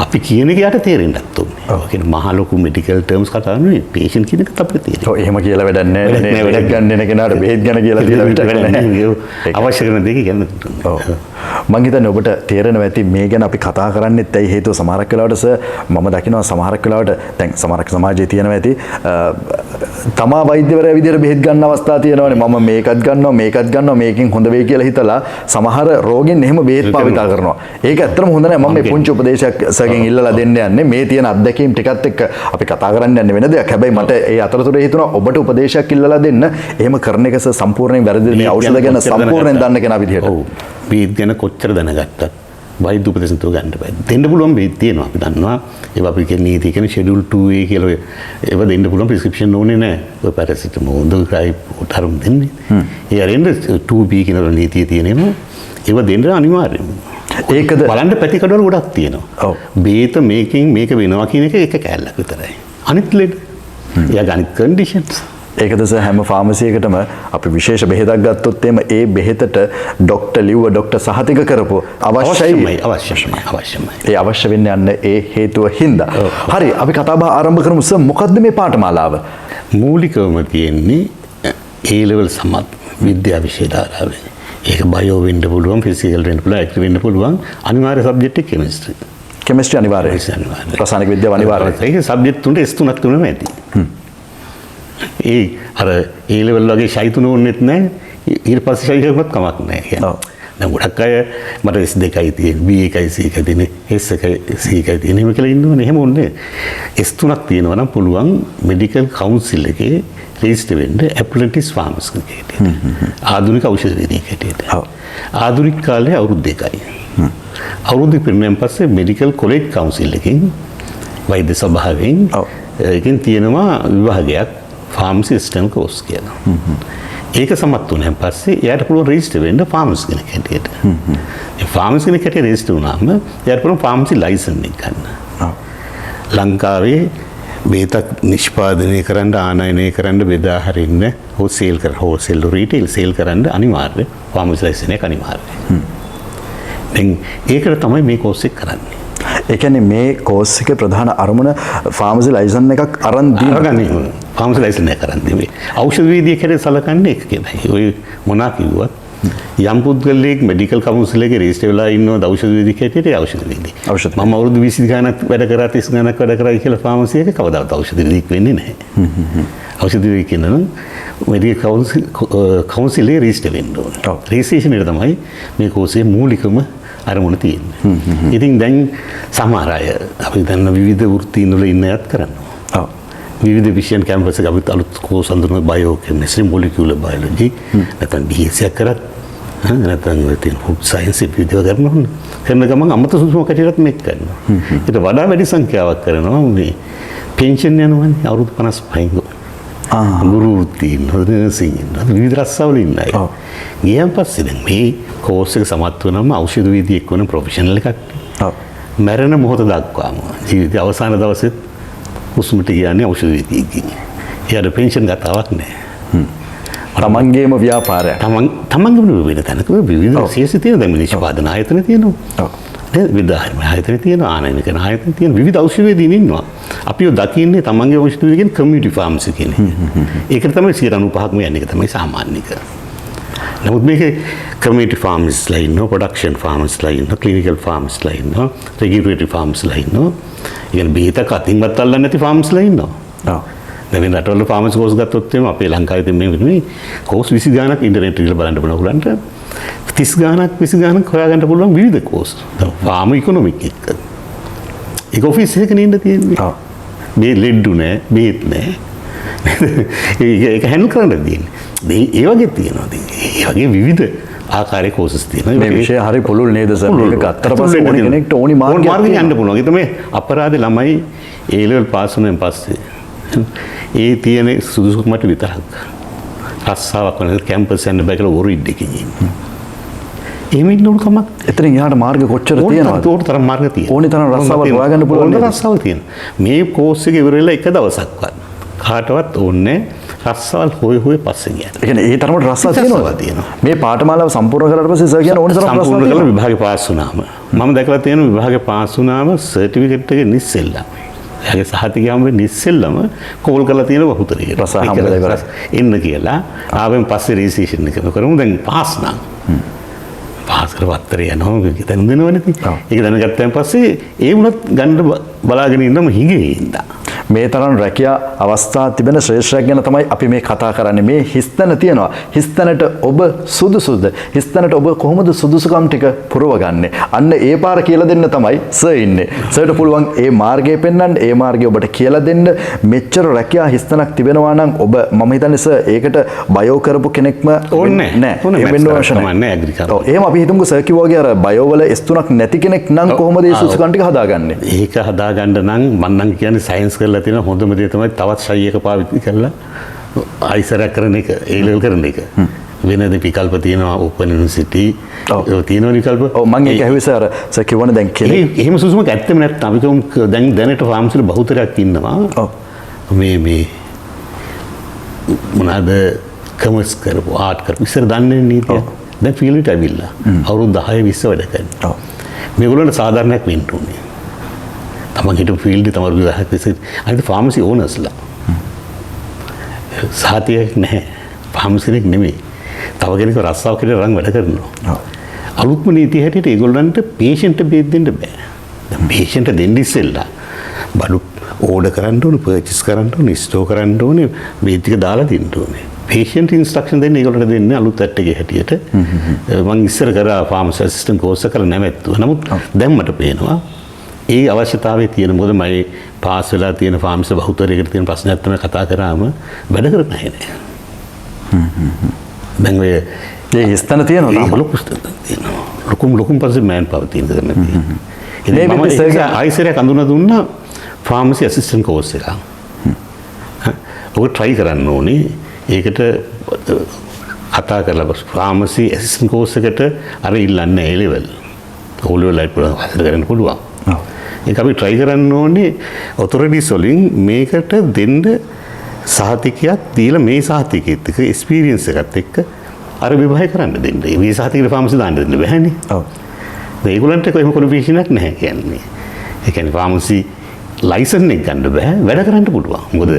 අපි කියන එක යාට තේරෙන්නත් ඕනේ. ඔව්. කියන මහ ලොකු මෙඩිකල් ටර්ම්ස් කතා කරන්නේ පේෂන්ට් කියන එකත් අපිට තේරෙනවා. ඔව් එහෙම කියලා වැඩක් නැහැ නේ. වැඩක් ගන්න එන කෙනාට බෙහෙත් ගැන කියලා වැඩක් නැහැ. අවශ්‍ය කරන දේ කියන්න. ඔව්. මං හිතන්නේ ඔබට තේරෙනවා ඇති මේ ගැන අපි කතා කරන්නේත් ඇයි හේතුව සමහරක් වෙලාවට සර් මම දකිනවා සමහරක් වෙලාවට දැන් සමහරක් සමාජයේ තියෙනවා ඇති තමා වෛද්‍යවරයා විදියට බෙහෙත් ගන්න අවස්ථා තියෙනවානේ මම මේකත් ගන්නවා මේකෙන් හොඳ වෙයි කියලා හිතලා සමහර රෝගීන් එහෙම බෙහෙත් භාවිතා කරනවා. ඒක ඇත්තටම හොඳ නැහැ. මම මේ පුංචි උපදේශයක් සර්ගෙන් ඉල්ලලා දෙන්න යන්නේ මේ තියෙන අත්දැකීම් ටිකත් එක්ක අපි කතා කරන්න යන්නේ වෙන දෙයක්. හැබැයි මට ඒ අතරතුරේ හිතුණා ඔබට උපදේශයක් ඉල්ලලා දෙන්න. එහෙම කරන එක සම්පූර්ණයෙන් වැරදිද මේ ඖෂධ ගැන සම්පූර්ණයෙන් දන්න කෙනා විදියට. ඔව්. බෙහෙත් ගැන කොච්චර දැනගත්තත් වෛද්‍ය උපදෙස් නැතුව ගන්න බෑ. දෙන්න පුළුවන් බෙහෙත් තියෙනවා. අපි දන්නවා ඒවා අපි කියන නීති කියන ෂෙඩියුල් 2A කියලා ඒවා දෙන්න පුළුවන් ප්‍රෙස්ක්‍රිප්ෂන් ඕනේ නැහැ. ඔය පැරසිටමෝල් දුකයි උතරම් දෙන්නේ. ඒ අරින්ද 2B කියන නීතිය තියෙනවා. ඒවා දෙන්න අනිවාර්යයෙන්ම. ඒකද බලන්න පැතිකඩවල ගොඩක් තියෙනවා. ඔව්. බේත මේකෙන් මේක වෙනවා කියන එක කෑල්ලක් විතරයි. අනිත් ලෙඩ. එයාගේ අනිත් කන්ඩිෂන්ස්. ඒකද සර් හැම ෆාමසි එකටම අපි විශේෂ බෙහෙතක් ගත්තොත් එimhe ඒ බෙහෙතට ડોක්ටර් ලිව්ව ડોක්ටර් සහතික කරපු අවශ්‍යයි. ඒ අවශ්‍ය වෙන්නේ යන්න ඒ හේතුව හින්දා. හරි අපි කතා බහ ආරම්භ කරමු සර් මොකද්ද මේ පාඨමාලාව? මූලිකවම තියෙන්නේ A level සමත් විද්‍යා විෂය ධාරාවේ. ඒක බයෝ වෙන්න පුළුවන්, ෆිසිකල් වෙන්න පුළුවන්, ඇක්ටිව් වෙන්න පුළුවන්. අනිවාර්ය සබ්ජෙක්ට් එක කෙමිස්ට්‍රි. කෙමිස්ට්‍රි අනිවාර්යයි. රසායනික විද්‍යාව අනිවාර්යයි. ඒක සබ්ජෙක්ට් තුනට S3ක් තුනම ඇති. ඒ අර A level වගේ ෂයි තුන ඕනෙත් නැහැ. ඊට පස්සේ ෂයි එකක්වත් කමක් නැහැ කියන්නේ. දැන් ගොඩක් අය මට S2යි තියෙන, B1යි C1යි තියෙන, S1යි C1යි තියෙන එහෙම කියලා ඉන්නවනේ. එහෙම ඕනේ. S3ක් තියෙනවා නම් පුළුවන් මෙඩිකල් කවුන්සිල් එකේ රෙජිස්ටර් වෙන්න ඇප්ලන්ටිස් ෆාමසිස්ට් කෙනෙක්. ආධුනික ಔಷಧ වේදිකයෙක් හැටියට. ආධුනික කාලේ අවුරුදු 2යි. අවුරුදු පිරුණාන් පස්සේ මෙඩිකල් කොලෙජ් කවුන්සිල් එකෙන් වෛද්‍ය සභාවෙන් ඒකෙන් තියෙනවා විභාගයක් ෆාමසි ඇසිස්ටන්ට් කෝස් කියලා. ඒක සමත් වුණාන් පස්සේ එයාට පුළුවන් රෙජිස්ටර් වෙන්න ෆාමසි කෙනෙක් හැටියට. ඒ ෆාමසි කෙනෙක් හැටියට රෙජිස්ටර් වුණාම එයාට පුළුවන් ෆාමසි ලයිසන් එක ගන්න. ලංකාවේ බේතක් නිෂ්පාදනය කරන්න ආනයනය කරන්න බෙදා හරින්න හෝසේල් රීටේල් සේල් කරන්න අනිවාර්ය ෆාමසි ලයිසන් එක අනිවාර්යයි. දැන් ඒකට තමයි මේ කෝස් එක කරන්නේ. ඒ කියන්නේ මේ කෝස් එකේ ප්‍රධාන අරමුණ ෆාමසි ලයිසන් එකක් අරන් දීගන්නේ. ෆාමසි ලයිසන් එක අරන් දෙන්නේ. ඖෂධ වේදිකයෙක් හැටියට සලකන්නේ ඒක කියලායි. ඔය මොනවා කිව්වත් යම් පුද්ගලයෙක් මෙඩිකල් කවුන්සිල් එකේ රෙජිස්ටර් වෙලා ඉන්නවද ඖෂධ වේදිකයෙක් හැටියට ඖෂධ වේදික. මම අවුරුදු 20 ගණනක් වැඩ කරා 30 ගණනක් වැඩ කරා කියලා ෆාමසි එකේ කවදාවත් ඖෂධ වේදික වෙන්නේ නැහැ. ඖෂධ වේදික කියනවා මෙඩිකල් කවුන්සිල් එකේ රෙජිස්ටර් වෙන්න ඕනේ. රෙජිස්ට්‍රේෂන් එක තමයි මේ කෝසේ මූලිකම අරමුණ තියෙන්නේ. ඉතින් දැන් සමහර අය අපි දන්න විවිධ වෘත්තීන් වල ඉන්න අයත් කරනවා. විවිධ විෂයන් කැම්පස් එක අපිත් අලුත් කෝස් අඳුන බයෝ කෙමිස්ට්‍රි, මොලිකියුලර් බයොලොජි, නැත්නම් BSc කරත් නැත්නම් තියෙන ෆුඩ් සයන්ස් විද්‍යාව කරනවා. කරන ගමන් අමත සුසුම කටියට මේක කරනවා. ඊට වඩා වැඩි සංඛ්‍යාවක් කරනවා මේ පෙන්ෂන් යනවනේ අවුරුදු 55න්. ගුරු වෘත්තීන් නර්සින් විවිධ රස්සාවල ඉන්න අය. ගියන් පස්සේ දැන් මේ කෝස් එක සමත් වුණාම ඖෂධ වේදිකයෙක් වෙන ප්‍රොෆෙෂනල් එකක්. මරණ මොහොත දක්වාම ජීවිතයේ අවසාන දවසෙත් හුස්මට කියන්නේ ඖෂධ වේදිකයෙක්. එයාට පෙන්ෂන් ගතාවක් නැහැ. තමන්ගේම ව්‍යාපාරයක්. තමන්ගේම වෙන තැනක විවිධ විශේෂ තියෙන දැන් නිෂ්පාදන ආයතන තියෙනවා. විදාහම ආයතන තියෙනවා, ආනයනික ආයතන තියෙනවා, විවිධ ඖෂධ වේදීන් ඉන්නවා. අපිව දකින්නේ තමන්ගේ ඖෂධ වේදිකෙන් කමියුනිටි ෆාමසි කියන එක. ඒකට තමයි 95%ක්ම යන්නේ. ඒක තමයි සාමාන්‍යක. නමුත් මේකේ කමියුනිටි ෆාමසිස්ලා ඉන්නවා, ප්‍රොඩක්ෂන් ෆාමසිස්ලා ඉන්නවා, ක්ලිනිකල් ෆාමසිස්ලා ඉන්නවා, රෙගියුලේටරි ෆාමසිස්ලා ඉන්නවා. ඉතින් බේතක අතින්වත් අල්ලන්නේ නැති ෆාමසිස්ලා ඉන්නවා. දැන් රටවල ෆාමසි කෝස් ගත්තොත් එimhe අපේ ලංකාවේ තියෙන මේ කෝස් 20 ගාණක් ඉන්ටර්නෙට් එකේ බලන්න පුළුවන් උගලන්ට 30 ගාණක් 20 ගාණක් හොයාගන්න පුළුවන් විවිධ කෝස්. ෆාම ඉකොනොමික් එක. ඒක ඔෆිස් එකේ ඉන්න තියෙන්නේ. මේ ලෙඩු නෑ, බේත් නෑ. ඒක හැන්ඩල් කරන්න දෙන්නේ. ඒ වගේ තියෙනවා. ඒ වගේ විවිධ ආකාරයේ කෝසස් තියෙනවා. මේ විෂය හරි පුළුල් නේද සර්? මේක ගත්තට පස්සේ ඕනි කෙනෙක්ට ඕනි මාර්ගයක් යන්න පුළුවන්. ඒ තමයි අපරාධ ළමයි A level පාස් වුණාන් පස්සේ ඒ තියෙන සුදුසුකමට විතරක්. රස්සාවක් වෙන කැම්පස් යන්න බෑ කියලා ඔරු ඉද්දකින් ඉන්නේ. එහෙම ඉන්න උණු කමක්. එතනින් එහාට මාර්ග කොච්චර තියෙනවද? ඕන තරම් මාර්ග තියෙනවා. ඕනි තරම් රස්සාවල් හොයාගන්න පුළුවන් නේද? රස්සාවල් තියෙනවා. මේ කෝස් එක ඉවර වෙලා එක දවසක්වත් කාටවත් ඕනේ රස්සාවල් හොය පස්සේ ගියා. ඒ කියන්නේ ඒ තරමට රස්සාව තියෙනවා. මේ පාඨමාලාව සම්පූර්ණ කරලා පස්සේ සර් කියන්නේ ඕනි තරම් රස්සාව සම්පූර්ණ කරලා විභාගේ පාස් වුණාම මම දැකලා තියෙනවා විභාගේ පාස් වුණාම සර්ටිෆිකේට් එක නිස්සෙල්ලා. එයාගේ සහතිකය හම්බෙන්නේ නිස්සෙල්ලම කෝල් කරලා තියෙන බහුතරේ. රස්සාව හම්බෙලා ඉවරයි. එන්න කියලා ආවෙන් පස්සේ රෙජිස්ට්‍රේෂන් එක කරමු. දැන් පාස් නම් පාස් කරවත්තරේ යනවා දැන් දෙනවනේ ඉතින්. ඒක දැනගත්තාන් පස්සේ ඒ වුණත් ගන්න බලාගෙන ඉන්නම හිඟේ ඉඳා. මේ තරම් රැකියා අවස්ථා තිබෙන ශ්‍රේෂ්ඨයක් ගැන තමයි අපි මේ කතා කරන්නේ. මේ හිස්තැන තියෙනවා. හිස්තැනට ඔබ සුදුසුද? හිස්තැනට ඔබ කොහොමද සුදුසුකම් ටික පුරවගන්නේ? අන්න ඒ පාර කියලා දෙන්න තමයි සර් ඉන්නේ. සර්ට පුළුවන් ඒ මාර්ගය පෙන්වන්න, ඒ මාර්ගය ඔබට කියලා දෙන්න. මෙච්චර රැකියා හිස්තැනක් තිබෙනවා නම් ඔබ මම හිතන්නේ සර් ඒකට බයෝ කරපු කෙනෙක්ම ඕනේ නෑ. ඒ වෙන්න අවශ්‍ය නැහැ ඇග්‍රිකල්චර්. ඔව් එහෙම අපි හිතමුකෝ සර් කිව්වා වගේ අර බයෝ වල S3ක් නැති කෙනෙක් නම් කොහොමද ඒ සුදුසුකම් ටික හදාගන්නේ? ඒක හදාගන්න නම් මම නම් කියන්නේ සයන්ස් කරලා තියෙන හොඳම දේ තමයි තවත් ශෛ එක පාවිච්චි කරලා ආයිසරයක් කරන එක, ඒ ලෙවල් කරන එක. වෙනද විකල්ප තියෙනවා ඕපන් යුනිවර්සිටි. ඔව් තියෙනවා විකල්ප. ඔව් මම ඒක ඇහුවේ සර් කිව්වනේ දැන් කෙනෙක් එහෙම සුසුමක් ඇත්තම නැත්නම් අපි කියමු දැන් දැනට ෆාමසිල බහුතරයක් ඉන්නවා. ඔව් මේ මොනවාද කමර්ස් කරපු ආර්ට් කරපු ඉස්සර දන්නේ නීතිය. දැන් ෆීල්ඩ් එකට ඇවිල්ලා අවුරුදු 10 20 වැඩ කරනවා. මේගොල්ලන්ට සාධාරණයක් වෙන්න ඕනේ. තමන් හිටපු ෆීල්ඩ් එක තමයි විවාහයක් විසින් අනිත් ෆාමසි ඕනර්ස්ලා. සාතියක් නැහැ. ෆාමසිනෙක් නෙමෙයි. තව කෙනෙක් රස්සාව කියලා රන් වැඩ කරනවා. අලුත්ම නීතිය හැටියට ඒගොල්ලන්ට පේෂන්ට් බේත් දෙන්න බෑ. දැන් පේෂන්ට් දෙන්න ඉස්සෙල්ලා බඩු ඕඩර් කරන්න ඕනේ, පර්චේස් කරන්න ඕනේ, ස්ටෝර් කරන්න ඕනේ, බේත් ටික දාලා දෙන්න ඕනේ. පේෂන්ට් ඉන්ස්ට්‍රක්ෂන් දෙන්නේ ඒගොල්ලන්ට දෙන්නේ අලුත් ඇට් එකේ හැටියට. මම ඉස්සර කරා ෆාමසි ඇසිස්ටන්ට් කෝස් එක කරලා නැවැත්තුවා. නමුත් දැන් මට පේනවා ඒ අවශ්‍යතාවය තියෙන මොකද මම පාස් වෙලා තියෙන ෆාමසි බහුතරයකට තියෙන ප්‍රශ්නයක් තමයි කතා කරාම වැඩ කරන්නේ නැහැ නේ. දැන් ඔය ඒ හිස්තැන තියෙනවා තාම ලොකු තියෙනවා. ලොකුම පස්සේ මෑන් පවර් තියෙනවා දැන්. මේ මම විදිහට ආයිසරයක් අඳුන දුන්නා ෆාමසි ඇසිස්ටන්ට් කෝස් එක. ඔක try කරන්න ඕනේ. ඒකට කතා කරලා ෆාමසි ඇසිස්ටන්ට් කෝස් එකට අර ඉල්ලන්නේ ඒ ලෙවල්. ඕ ලෙවල් ලයිට් වල කරන්න පුළුවන්. ඒක අපි try කරන්න ඕනේ ඔතොරිටිස් වලින් මේකට දෙන්න සහතිකයක් දීලා මේ සහතිකෙත් එක්ක එක්ස්පීරියන්ස් එකත් එක්ක අර විභාගය කරන්න දෙන්න. මේ සහතිකේ ෆාමසි දාන්න දෙන්න බෑනේ. ඔව්. ඒගොල්ලන්ට කොහෙම ක්වොලිෆිකේෂන් එකක් නැහැ කියන්නේ. ඒ කියන්නේ ෆාමසි ලයිසන් එක ගන්න බෑ වැඩ කරන්න පුළුවන්. මොකද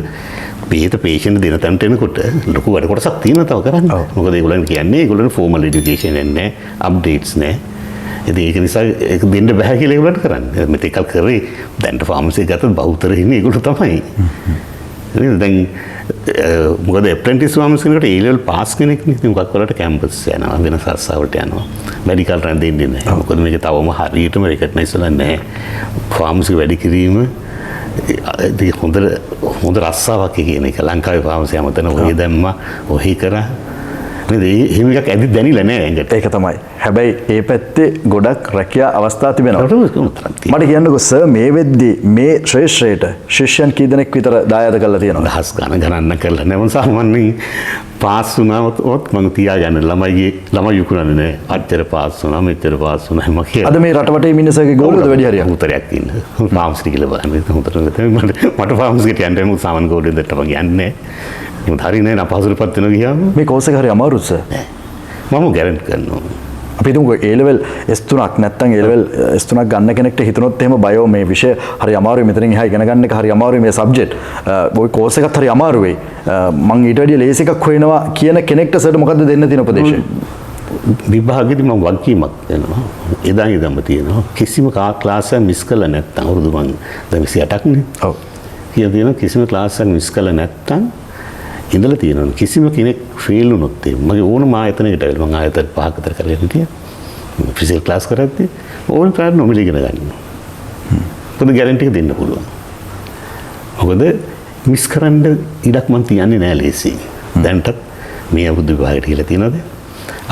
මේක පේෂන්ට් දෙන තැනට එනකොට ලොකු වැඩ කොටසක් තියෙනවා තව කරන්න. මොකද ඒගොල්ලන් කියන්නේ ඒගොල්ලන් ෆෝමල් এডুকেෂන් නැහැ, අප්ඩේට්ස් නැහැ. ඉතින් ඒක නිසා ඒක දෙන්න බෑ කියලා ඒගොල්ලන්ට කරන්නේ. මෙතෙක්ල් කරේ දැන්ට ෆාමසි ගත්තත් බහුතර ඉන්නේ ඒගොල්ලෝ තමයි. දැන් මොකද ඇප්‍රෙන්ටිස් ෆාමසි කෙනෙකුට ඒ ලෙවල් පාස් කෙනෙක් නේ. ඉතින් මොකක් වලට කැම්පස් යනවා, වෙන සර්සාවට යනවා. මෙඩිකල් රන් දෙන්නේ නැහැ. මොකද මේක තවම හරියටම රෙකග්නයිස් වෙලා නැහැ. ෆාමසි වැඩි කිරීම හොඳ රස්සාවක් කියන එක ලංකාවේ ෆාමසි අමතන ඔහේ දැම්මා ඔහේ කරා නේද එහෙම එකක් ඇදි දැනිලා නෑ ඇඟට ඒක තමයි හැබැයි ඒ පැත්තේ ගොඩක් රැකියා අවස්ථා තිබෙනවා මට කියන්නකෝ සර් මේ වෙද්දී මේ ශ්‍රේෂ්ඨයට ශිෂ්‍යයන් කී දෙනෙක් විතර දායාද කරලා තියෙනවද දහස් ගණන් කරලා නැහැ මම සාමාන්‍යයෙන් පාස් වුණාම මම තියාගන්න ළමයි යුකුණන්නේ නෑ අච්චර පාස් වුණා මෙච්චර පාස් වුණා මම කියලා අද මේ රටවටේ මිනිස්සුගේ ගෝලද වැඩි හරියක් උතරයක් ඉන්න ෆාමසි කියලා බලන්න හොඳට මට ෆාමසි කට යන්න මම සාමාන්‍ය ගෝලෙන් දෙට්ට මම යන්නේ නෑ මම හරිනේ අපහසුටපත් වෙනවා ගියාම මේ කෝස් එක හරි අමාරුද සර් මම ගැරන්ටි කරනවා අපි හිතමුකෝ A level S3ක් නැත්නම් A level S3ක් ගන්න කෙනෙක්ට හිතනොත් එහෙම බයෝ මේ විෂය හරි අමාරුයි මෙතනින් එහා ඉගෙන ගන්න එක හරි අමාරුයි මේ සබ්ජෙක්ට් ওই කෝස් එකත් හරි අමාරු වෙයි මම ඊට වැඩිය ලේසි එකක් හොයනවා කියන කෙනෙක්ට සර්ට මොකද්ද දෙන්න තියෙන උපදේශය විභාගෙදි මම වගකීමක් දෙනවා එදාම තියෙනවා කිසිම ක්ලාස් එකක් මිස් කළා නැත්නම් අවුරුදු මම දැන් 28ක් නේ ඔව් කියලා තියෙනවා කිසිම ක්ලාස් එකක් මිස් කළා නැත්නම් ඉඳලා තියෙනවා කිසිම කෙනෙක් ෆේල් වුණොත් මගේ ඕනම ආයතනයකට ඇවිල්ලා මම ආයතන පහක් විතර කරගෙන හිටියා ෆිසිකල් ක්ලාස් කරද්දී ඕන ප්‍රාණ නොමිල ඉගෙන ගන්නවා පොදු ගැරන්ටි එක දෙන්න පුළුවන් මොකද මිස් කරන්න ඉඩක් මම තියන්නේ නෑ ලේසි දැන්ටත් මේ අවුරුදු විභාගයට කියලා තියෙනවද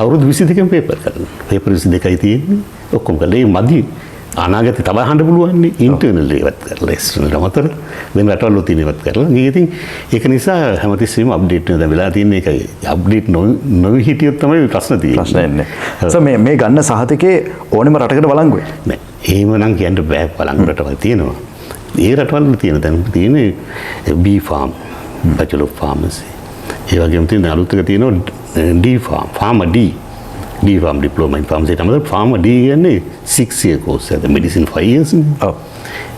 අවුරුදු 22කින් පේපර් කරනවා පේපර් 22යි තියෙන්නේ ඔක්කොම කළේ මදි අනාගතේ තව අහන්න පුළුවන් ඉන්ටර්නල් ඒවත් කරලා එක්ස්ටර්නල් අතර වෙන රටවල තියෙන ඒවත් කරලා. ඉතින් ඒක නිසා හැමතිස්සෙම අප්ඩේට් වෙනවා. වෙලා තියෙන එක අප්ඩේට් නොවි හිටියොත් තමයි ප්‍රශ්න තියෙන්නේ. ප්‍රශ්න එන්නේ. මේ ගන්න සහතිකේ ඕනෙම රටකට වළංගුයි. නෑ. එහෙම නම් කියන්න බෑ. වළංගු රටවල් තියෙනවා. ඒ රටවල තියෙන දැන් තියෙන්නේ B farm, bachelor of pharmacy. ඒ වගේම තියෙන අලුත් එක තියෙනවා D farm, pharma D. D farm diploma in pharmacy තමයි pharma D කියන්නේ 6 year course එක medicine 5 years නේ. ඔව්.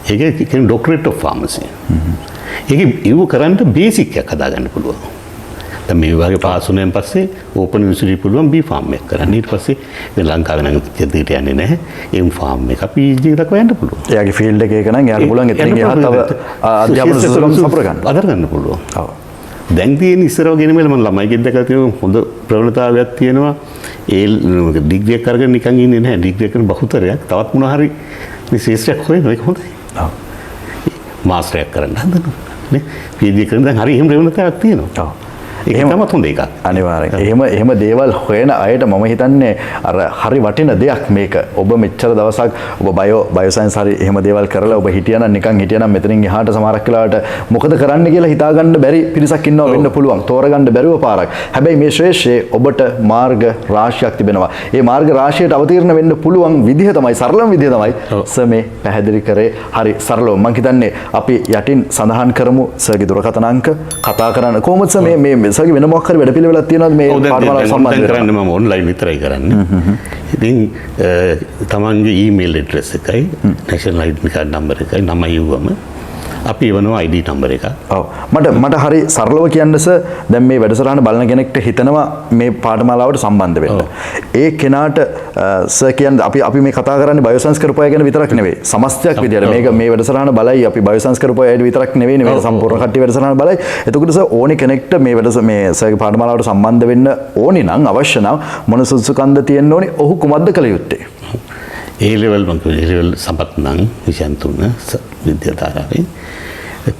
ඒක කියන්නේ doctorate of pharmacy. ඒක ඉව කරන්න බේසික් එකක් හදාගන්න පුළුවන්. දැන් මේ වගේ පාස් වුණාන් පස්සේ ඕපන් යුනිවර්සිටි පුළුවන් B farm එක කරන්න. ඊට පස්සේ දැන් ලංකාවේ නම් දෙයට යන්නේ නැහැ. M farm එක PhD එකක් හොයන්න පුළුවන්. එයාගේ ෆීල්ඩ් එක නම් එයාට පුළුවන් එතනින් එහාට තව අධ්‍යාපන සුසුකම් සපුර ගන්න. අදර ගන්න පුළුවන්. ඔව්. දැන් තියෙන ඉස්සරව ගෙනමෙල මම ළමයිගෙත් දැකලා තියෙනවා හොඳ ප්‍රවණතාවයක් තියෙනවා. ඒ ඩිග්‍රී එක අරගෙන නිකන් ඉන්නේ නැහැ. ඩිග්‍රී එක කරන බහුතරයක් තවත් මොනවා හරි මේ ශේෂ්ත්‍රයක් හොයනවා. ඒක හොඳයි. ඔව්. මාස්ටර් එකක් කරන්න හදනවා. නේ? PhD කරන දැන් හරි එහෙම ප්‍රවණතාවයක් තියෙනවා. ඔව්. ඒක තමයි හොඳ එකක්. අනිවාර්යෙන්. එහෙම දේවල් හොයන අයට මම හිතන්නේ අර හරි වටින දෙයක් මේක. ඔබ මෙච්චර දවසක් ඔබ බයෝ සයන්ස් හරි එහෙම දේවල් කරලා ඔබ හිටියනම් නිකන් හිටියනම් මෙතනින් එහාට සමහරක් වෙලාවට මොකද කරන්න කියලා හිතා ගන්න බැරි පිරිසක් ඉන්නවා වෙන්න පුළුවන්. තෝරගන්න බැරුව පාරක්. හැබැයි මේ ශ්‍රේෂ්ඨයේ ඔබට මාර්ග රාශියක් තිබෙනවා. ඒ මාර්ග රාශියට අවතීර්ණ වෙන්න පුළුවන් විදිහ තමයි සරලම විදිහ තමයි සර් මේ පැහැදිලි කරේ. හරි සරලව මම හිතන්නේ අපි යටින් සඳහන් කරමු සර්ගේ දුරකථන අංක කතා කරන්න කොහොමද සර් මේ සර්ගේ වෙන මොකක් හරි වැඩපිළිවෙලක් තියෙනවද මේ පාඨමාලාව සම්බන්ධව කරන්නේ? මම ඔන්ලයින් විතරයි කරන්නේ. ඉතින් තමන්ගේ ඊමේල් ඇඩ්‍රස් එකයි නැෂනල් ID කාඩ් නම්බර් එකයි නම යවුවම අපි එවනවා ID නම්බර් එක. ඔව්. මට හරි සරලව කියන්න සර් දැන් මේ වැඩසටහන බලන කෙනෙක්ට හිතනවා මේ පාඨමාලාවට සම්බන්ධ වෙන්න. ඒ කෙනාට සර් කියන්නේ අපි මේ කතා කරන්නේ බයෝසයන්ස් කරපු අය ගැන විතරක් නෙවෙයි. සමස්තයක් විදියට මේක මේ වැඩසටහන බලයි අපි බයෝසයන්ස් කරපු අය විතරක් නෙවෙයි මේ සම්පූර්ණ කට්ටිය වැඩසටහන බලයි. එතකොට සර් ඕනි කෙනෙක්ට මේ සර්ගේ පාඨමාලාවට සම්බන්ධ වෙන්න ඕනි නම් අවශ්‍ය නම් මොන සුදුසුකම්ද තියෙන්න ඕනි? ඔහු කුමක්ද කළ යුත්තේ? ඒ ලෙවල් සම්පත් නම් විෂයන් තුන විද්‍යාධාරාවේ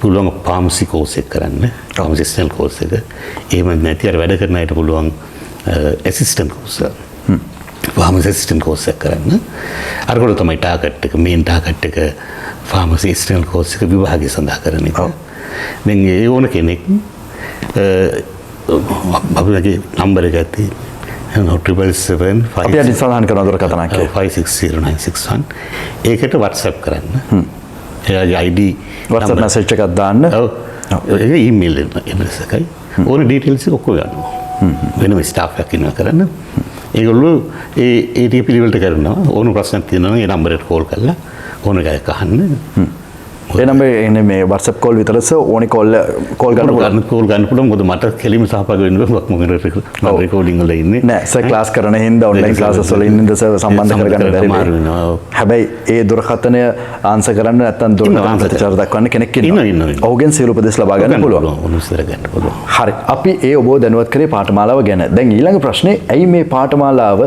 පුළුවන් ෆාමසි කෝස් එක කරන්න. ෆාමසි ඇසිස්ටන්ට් කෝස් එක. එහෙම නැති අර වැඩ කරන අයට පුළුවන් ඇසිස්ටන්ට් කෝස් එක. ෆාමසි ඇසිස්ටන්ට් කෝස් එක කරන්න. අරගොල්ලෝ තමයි ටාගට් එක මේන් ටාගට් එක ෆාමසි ඇසිස්ටන්ට් කෝස් එක විභාගය සඳහා කරන එක. දැන් ඒ ඕන කෙනෙක් අපේ නම්බර එක ඇති 777 අපි අද සඳහන් කරන දුරකථන අංකය 560961 ඒකට WhatsApp කරන්න. එයාගේ ID WhatsApp message එකක් දාන්න. ඔව්. ඒක ඊමේල් address එකයි. ඕන details එක ඔක්කොම ගන්නවා. වෙනම ස්ටාෆ් එකක් ඉන්නවා කරන්න. ඒගොල්ලෝ ඒ ටික පිළිවෙලට කරනවා. ඕන ප්‍රශ්නක් තියෙනවා නම් ඒ නම්බරයට කෝල් කරලා ඕන එකක් අහන්න. ඒ නම්බරේ එන්නේ මේ WhatsApp call විතරද ඕනි කෝල් ගන්න පුළුවන්. මොකද මට කෙලිම සහභාගී වෙන්න බෑ. මම රෙකෝඩින් වල ඉන්නේ. නෑ සර් ක්ලාස් කරන හින්දා ඔන්ලයින් ක්ලාසස් වල ඉන්න ඉඳ සර් සම්බන්ධ කරගන්න බැරි වෙනවා. හැබැයි ඒ දුරකථනය ආන්සර් කරන්න නැත්නම් දුරකථන ප්‍රතිචාර දක්වන්න කෙනෙක් ඉන්නවා. ඔහුගෙන් සියලු උපදෙස් ලබා ගන්න පුළුවන්. හරි. අපි ඒ ඔබව දැනුවත් කරේ පාඨමාලාව ගැන. දැන් ඊළඟ ප්‍රශ්නේ ඇයි මේ පාඨමාලාව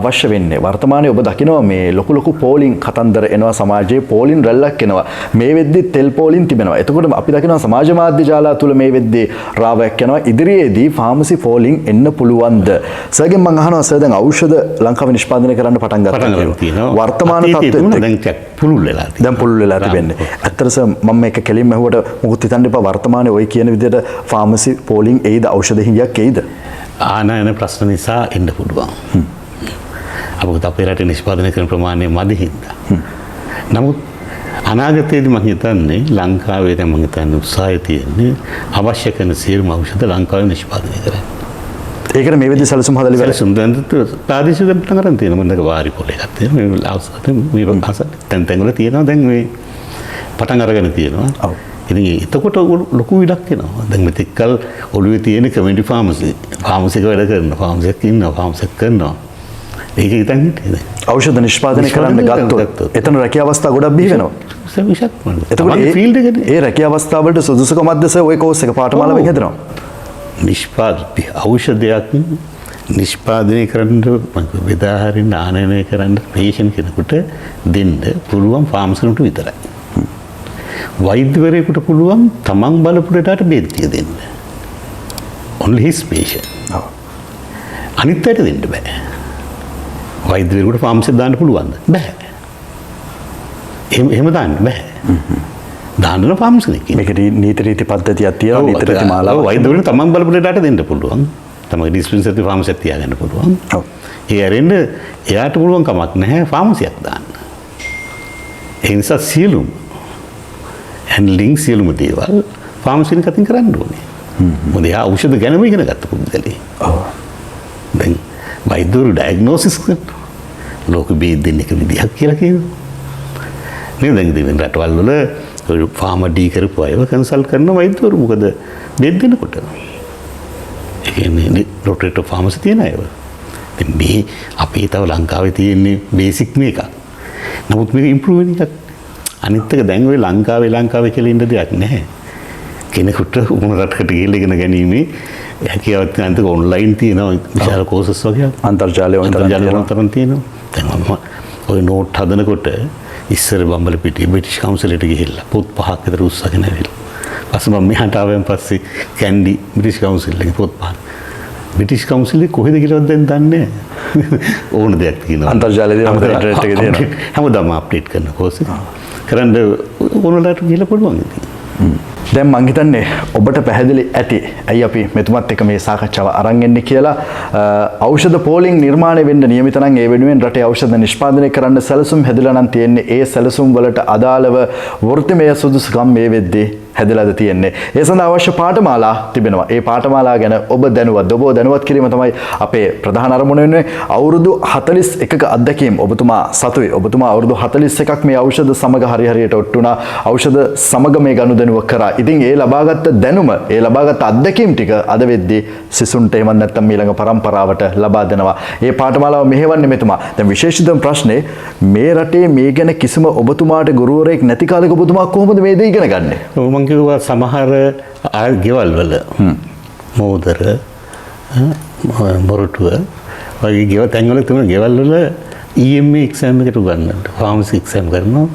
අවශ්‍ය වෙන්නේ? වර්තමානයේ ඔබ දකිනවා මේ ලොකු පෝලිං කතන්දර එනවා සමාජයේ පෝලිං රැල්ලක් එනවා. මේ තෙල් පෝලින් තිබෙනවා. එතකොට අපි දකිනවා සමාජ මාධ්‍ය ජාලා තුල මේ වෙද්දී රාවයක් යනවා. ඉදිරියේදී ෆාමසි පෝලින් එන්න පුළුවන්ද? සර්ගෙන් මම අහනවා සර් දැන් ඖෂධ ලංකාවේ නිෂ්පාදනය කරන්න පටන් ගත්තා. වර්තමාන තත්ත්වෙත් දැන් පුළුල් වෙලා තියෙනවා. දැන් පුළුල් වෙලා තිබෙන්නේ. ඇත්තට සර් මම මේක කෙලින්ම ඇහුවට මොකුත් හිතන්න එපා. වර්තමානයේ ওই කියන විදිහට ෆාමසි පෝලින් එයිද? ඖෂධ හිඟයක් එයිද? ආනයන ප්‍රශ්න නිසා එන්න පුළුවන්. අපිට අපේ රටේ නිෂ්පාදනය කරන ප්‍රමාණය මදි හින්දා. නමුත් අනාගතයේදී මම හිතන්නේ ලංකාවේ දැන් මම හිතන්නේ උත්සාහය තියෙන්නේ අවශ්‍ය කරන සියලුම ඖෂධ ලංකාවේ නිෂ්පාදනය කරන්න. ඒකට මේ විදිහට සැලසුම් හදලා ඉවරයි. සැලසුම් දැන් ප්‍රාදේශීය පටන් ගන්න තියෙනවා. මම වාරි පොළ එකක් තියෙනවා. මේ ඖෂධ මේ තැන් වල තියෙනවා. දැන් මේ පටන් අරගෙන තියෙනවා. ඔව්. ඉතින් එතකොට ලොකු විඩක් එනවා. දැන් මෙතෙක්කල් ඔළුවේ තියෙන කමියුනිටි ෆාමසි එක වැඩ කරනවා. ෆාමසි එකක් ඉන්නවා. ෆාමසි එකක් කරනවා. ඒක හිතන් හිටියේ. ඖෂධ නිෂ්පාදනය කරන්න ගත්තොත් එතන රැකියා අවස්ථා ගොඩක් බිහි වෙනවා. එතකොට ඒ රැකියා අවස්ථා වලට සුදුසුකමක්ද සර් ওই කෝස් එක පාඨමාලාවෙන් හදනවා? ඖෂධයක් නිෂ්පාදනය කරන්න බෙදා හරින්න ආනයනය කරන්න පේෂන් කෙනෙකුට දෙන්න පුළුවන් ෆාමසිස්ට්ට විතරයි. වෛද්‍යවරයෙකුට පුළුවන් තමන් බලපු රටට බෙහෙත් දෙන්න. only his patient. අනිත් අයට දෙන්න බෑ. වෛද්‍යවරයෙකුට ෆාමසිස්ට් දාන්න පුළුවන්ද? බෑ. එහෙම දාන්න බෑ. දාන්න ෆාමසි කෙනෙක්. මේක නීති රීති පද්ධතියක් තියෙනවා. නීති රීති මාලාවක්. වෛද්‍යවරුන් තමන් බලපු දෙයට දෙන්න පුළුවන්. තමයි ඩිස්පෙන්සරි ෆාමසියක් තියාගන්න පුළුවන්. ඔව්. ඒ අරින්න එයාට පුළුවන් කමක් නැහැ ෆාමසියක් දාන්න. ඒ නිසා සියලුම හැන්ඩ්ලින් සියලුම දේවල් ෆාමසියෙන් කතින් කරන්න ඕනේ. මොකද එයා ඖෂධ ගැනම ඉගෙන ගත්ත පුද්ගලෙක්. ඔව්. දැන් වෛද්‍යවරු ඩයග්නොසිස් කරනවා. ලෝක බේද දෙන්න එක විදිහක් කියලා කියනවා. නේද? දැන් දෙවෙනි රටවල් වල ඔය ෆාමඩී කරපු අයව කන්සල්ට් කරන වෛද්‍යවරු මොකද බේද දෙනකොට. ඒ කියන්නේ ඩොක්ටරේට් ඔෆ් ෆාමසි තියෙන අයව. දැන් මේ අපේ තව ලංකාවේ තියෙන්නේ බේසික් මේක. නමුත් මේක ඉම්ප්‍රූව් වෙන එකක්. අනිත් එක දැන් ඔය ලංකාවේ කියලා ඉන්න දෙයක් නැහැ. කෙනෙකුට උගුණ රටකට ගිහිල්ලා ඉගෙන ගැනීමේ හැකියාවක් නැන්ද ඔන්ලයින් තියෙනවා විශාල කෝසස් වගේ අන්තර්ජාලය තරම් තියෙනවා. දැන් මම ඔය නෝට් හදනකොට ඉස්සර බම්බල පිටියේ බ්‍රිටිෂ් කවුන්සිලයට ගිහිල්ලා පොත් 5ක් විතර උස්සගෙන ඇවිල්ලා. පස්සේ මම මෙහාට ආවෙන් පස්සේ කැන්ඩි බ්‍රිටිෂ් කවුන්සිල් එකේ පොත් 5ක්. බ්‍රිටිෂ් කවුන්සිලේ කොහෙද කියලාවත් දැන් දන්නේ නැහැ. ඕන දෙයක් තියෙනවා. අන්තර්ජාලයේදී ඉන්ටර්නෙට් එකේ තියෙනවා. හැමදාම අප්ඩේට් කරන කෝස් එක. කරන්න ඕනලාට ගිහලා පුළුවන් ඉතින්. දැන් මං හිතන්නේ ඔබට පැහැදිලි ඇති ඇයි අපි මෙතුමත් එක මේ සාකච්ඡාව අරන් එන්නේ කියලා. ඖෂධ පෝලිං නිර්මාණය වෙන්න නියමිත නම් ඒ වෙනුවෙන් රටේ ඖෂධ නිෂ්පාදනය කරන්න සැලසුම් හැදිලා නම් තියෙන්නේ. ඒ සැලසුම් වලට අදාළව වෘත්තිමය සුදුසුකම් මේ වෙද්දී හැදලාද තියෙන්නේ. ඒ සඳහා අවශ්‍ය පාඨමාලා තිබෙනවා. ඒ පාඨමාලා ගැන ඔබ දැනුවත් කිරීම තමයි අපේ ප්‍රධාන අරමුණ වෙන්නේ. අවුරුදු 41ක අත්දැකීම් ඔබතුමා සතුයි. ඔබතුමා අවුරුදු 41ක් මේ ඖෂධ සමග හරියට ඔට්ටු වුණා. ඖෂධ සමග මේ ගනුදෙනුව කරා. ඉතින් ඒ ලබාගත් දැනුම, ඒ ලබාගත් අත්දැකීම් ටික අද වෙද්දී සිසුන්ට එහෙම නැත්නම් ඊළඟ පරම්පරාවට ලබා දෙනවා. ඒ පාඨමාලාව මෙහෙවන්නේ මෙතුමා. දැන් විශේෂිතම ප්‍රශ්නේ මේ රටේ මේ ගැන කිසිම ඔබතුමාට ගුරුවරයෙක් නැති කාලෙක ඔබතුමා කොහොමද මේ දේ ඉගෙන ගන්නේ? මම කිව්වා සමහර ගෙවල් වල මෝදර මොරටුව වගේ ගෙවල් තැන්වල තියෙන ගෙවල් වල EMA එක්සෑම් එකට උගන්වන්න ෆාමසි එක්සෑම් කරනවා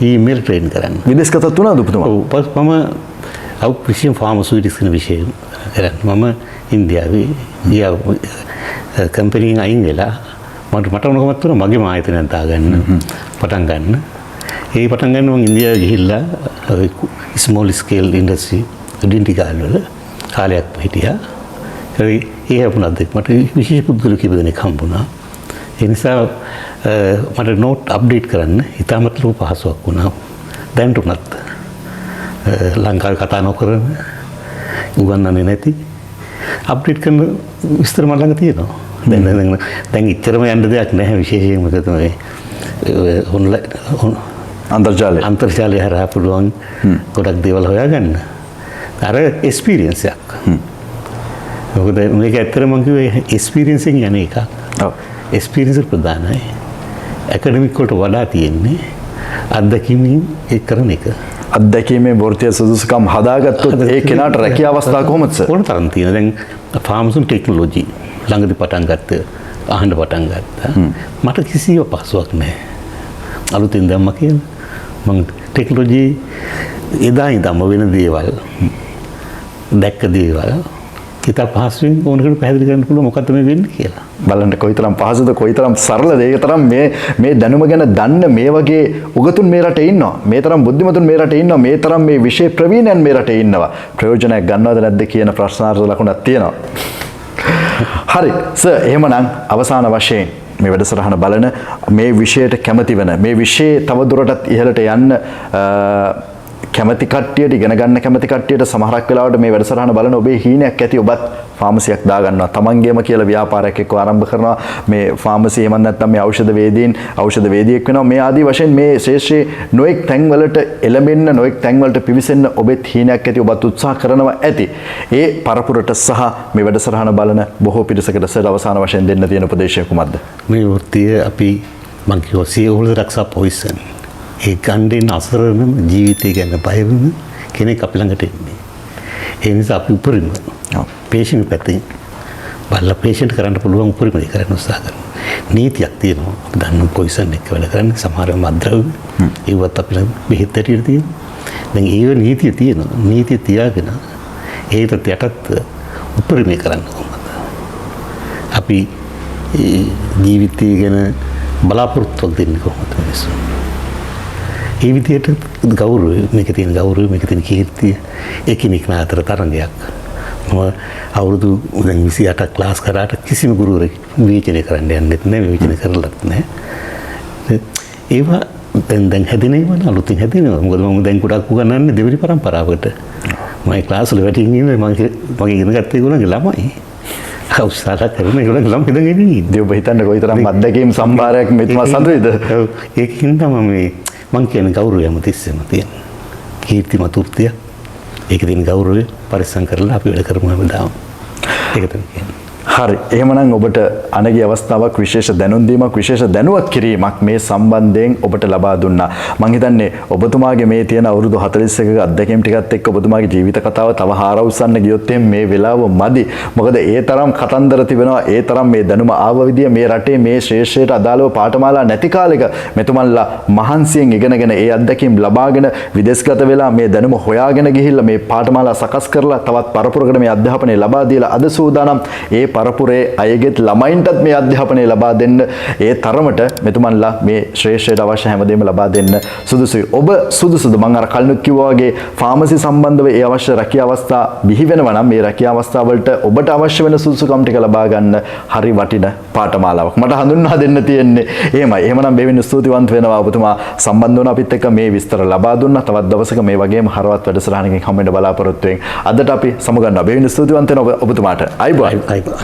EMA ट्रेन කරන්න විදේශගත තුනද ඔබතුමා? ඔව් මම විශේෂ ෆාමසිටික්ස් කියන විෂය කරන්නේ මම ඉන්දියාවේ කම්පැනි අයින් වෙලා මට උනකමත් තුන මගේම ආයතනයක් දාගන්න පටන් ගන්න. ඒ පටන් ගන්න මම ඉන්දියාවේ ගිහිල්ලා ස්මෝල් ස්කේල් ඉන්ඩස්ට්‍රි ඩින්ටි ගාල්වල කාලයක් හිටියා. ඒ වුණාද මට විශේෂ පුද්ගල කීප දෙනෙක් හම්බුණා. ඒ නිසා මට නෝට් අප්ඩේට් කරන්න ඉතාමත් ලොකු පහසුවක් වුණා. දැන් උනත් ලංකාවේ කතා නොකරන උගන්වන්නේ නැති අප්ඩේට් කරන විස්තර මම ළඟ තියෙනවා. දැන් ඉච්චරම යන්න දෙයක් නැහැ විශේෂයෙන්ම තමයි ඔන්ලයින් අන්තර්ජාලය හරහා පුළුවන් ගොඩක් දේවල් හොයාගන්න. අර එක්ස්පීරියන්ස් එකක්. මොකද මේක ඇත්තටම මම කිව්වේ එක්ස්පීරියන්ස් එකෙන් යන එකක්. ඔව්. එක්ස්පීරියන්ස් ප්‍රධානයි. ඇකඩමික් වලට වඩා තියෙන්නේ අත්දැකීමෙන් ඒක කරන එක. අත්දැකීමේ වෘත්තීය සුදුසුකම් හදාගත්තොත් ඒ කෙනාට රැකියාව අවස්ථා කොහොමද සර්? ඕන තරම් තියෙනවා. දැන් ෆාමසි ටෙක්නොලොජි ළඟදී පටන් අහන්න පටන් ගත්තා. මට කිසිම පහසුවක් නැහැ. අලුතින් දැම්ම කියලා. මම ටෙක්නොලොජි එදා ඉඳන්ම වෙන දේවල් දැක්ක දේවල් ඉතා පහසුවෙන් ඕනකට පැහැදිලි කරන්න පුළුවන් මොකක්ද මේ වෙන්නේ කියලා. බලන්න කොයිතරම් පහසුද කොයිතරම් සරලද. ඒක තරම් මේ දැනුම ගැන දන්න මේ වගේ උගතුන් මේ රටේ ඉන්නවා. මේ තරම් බුද්ධිමතුන් මේ රටේ ඉන්නවා. මේ තරම් මේ විෂය ප්‍රවීණයන් මේ රටේ ඉන්නවා. ප්‍රයෝජනයක් ගන්නවද නැද්ද කියන ප්‍රශ්නාර්ථ ලකුණක් තියෙනවා. හරි සර්, එහෙමනම් අවසාන වශයෙන් මේ වැඩසටහන බලන මේ විෂයට කැමති වෙන මේ විෂයේ තවදුරටත් ඉහළට යන්න කැමති කට්ටියට ඉගෙන ගන්න කැමති කට්ටියට සමහරක් වෙලාවට මේ වැඩසටහන බලන ඔබේ හීනයක් ඇති ඔබත් ෆාමසියක් දාගන්නවා. තමන්ගේම කියලා ව්‍යාපාරයක් එක්ක ආරම්භ කරනවා. මේ ෆාමසි එහෙම නැත්නම් මේ ඖෂධ වේදියෙක් වෙනවා. මේ ආදී වශයෙන් මේ ශේෂ්ත්‍රයේ නොඑක් තැන්වලට එළඹෙන්න නොඑක් තැන්වලට පිවිසෙන්න ඔබෙත් හීනයක් ඇති ඔබත් උත්සාහ කරනවා ඇති. ඒ පරපුරට සහ මේ වැඩසටහන බලන බොහෝ පිරිසකට සර් අවසාන වශයෙන් දෙන්න තියෙන උපදේශය කුමක්ද? මේ වෘත්තිය අපි මං කිව්වා සියවුල රක්ෂා පොයිසන්. ඒ ගණ්ඩෙන් අසරණම ජීවිතය ගැන බය වෙන කෙනෙක් අපි ළඟට එන්නේ. ඒ නිසා අපි උපරිම පේෂන්ට් පැත්තෙන් බලලා පේෂන්ට් කරන්න පුළුවන් උපරිම දේ කරන්න උත්සාහ කරනවා. නීතියක් තියෙනවා. අපි දන්න පොයිසන් එක වැඩ කරන්නේ සමහර මත්ද්‍රව්‍ය. ඒවත් අපි ළඟ බෙහෙත් ඇටියට තියෙනවා. දැන් ඒ නීතිය තියෙනවා. නීතිය තියාගෙන ඒකට යටත් උපරිමේ කරන්න කොහොමද? අපි ජීවිතය ගැන බලාපොරොත්තුවක් දෙන්නේ කොහොමද මිනිස්සු? ඒ විදිහට ගෞරවය, මේකේ තියෙන ගෞරවය, මේකේ තියෙන කීර්තිය එකිනෙක අතර තරංගයක්. මම අවුරුදු දැන් 28ක් ක්ලාස් කරාට කිසිම ගුරුවරයෙක් විවේචනය කරන්න යන්නෙත් නැහැ, විවේචනය කරලත් නැහැ. ඒවා දැන් හැදෙනවා, අලුතින් හැදෙනවා. මොකද මම දැන් ගොඩක් උගන්වන්නේ දෙවෙනි පරම්පරාවට. මම ක්ලාස් වල වැටින් ඉන්නේ මම ඉගෙන ගත්ත ඒගොල්ලන්ගේ ළමයි. උත්සාහ කරන ඒගොල්ලන්ගේ ළමයි ඉඳන් ඉන්නේ. ඔබ හිතන්නේ කොයිතරම් අත්දැකීම් සම්භාරයක් මෙතුමා සතුයිද? ඔව්. ඒකින් තමයි මම කියන්නේ ගෞරවයම තිස්සෙම තියෙන. කීර්තිමත් වෘත්තිය. ඒක දින ගෞරවය පරිස්සම් කරලා අපි වැඩ කරමු හැමදාම. ඒක තමයි කියන්නේ. හරි. එහෙමනම් ඔබට අනගිය අවස්ථාවක් විශේෂ දැනුම් දීමක් විශේෂ දැනුවත් කිරීමක් මේ සම්බන්ධයෙන් ඔබට ලබා දුන්නා. මම හිතන්නේ ඔබතුමාගේ මේ තියෙන අවුරුදු 41ක අත්දැකීම් ටිකත් එක්ක ඔබතුමාගේ ජීවිත කතාව තව හාරවුස්සන්න ගියොත් මේ වෙලාව මදි. මොකද ඒ තරම් කතන්දර තිබෙනවා, ඒ තරම් මේ දැනුම ආව විදිය මේ රටේ මේ ශ්‍රේෂ්ඨයට අදාළව පාඨමාලා නැති කාලෙක මෙතුමන්ලා මහන්සියෙන් ඉගෙනගෙන ඒ අත්දැකීම් ලබාගෙන විදේශගත වෙලා මේ දැනුම හොයාගෙන ගිහිල්ලා මේ පාඨමාලා සකස් කරලා තවත් පරපුරකට මේ අධ්‍යාපනය ලබා දීලා අද සූදානම් ඒ පරපුරේ අයගෙත් ළමයින්ටත් මේ අධ්‍යාපනය ලබා දෙන්න ඒ තරමට මෙතුමන්ලා මේ ශ්‍රේෂ්ඨයට අවශ්‍ය හැමදේම ලබා දෙන්න සුදුසුයි. ඔබ සුදුසුද? මම අර කලිනුත් කිව්වා වගේ ෆාමසි සම්බන්ධව ඒ අවශ්‍ය රැකියා අවස්ථා බිහි වෙනවා නම් මේ රැකියා අවස්ථා වලට ඔබට අවශ්‍ය වෙන සුදුසුකම් ටික ලබා ගන්න හරි වටින පාඨමාලාවක්. මට හඳුන්වා දෙන්න තියෙන්නේ එහෙමයි. එහෙමනම් මෙවෙන්න ස්තුතිවන්ත වෙනවා ඔබතුමා සම්බන්ධ වුණ අපිත් එක්ක මේ විස්තර ලබා දුන්නා. තවත් දවසක මේ වගේම හරවත් වැඩසටහනකින් හම්බ වෙන්න බලාපොරොත්තු වෙමින් අදට අපි සමුගන්නවා. මෙවෙන්න ස්තුතිවන්ත වෙනවා ඔබතුමාට. අයිබෝයි.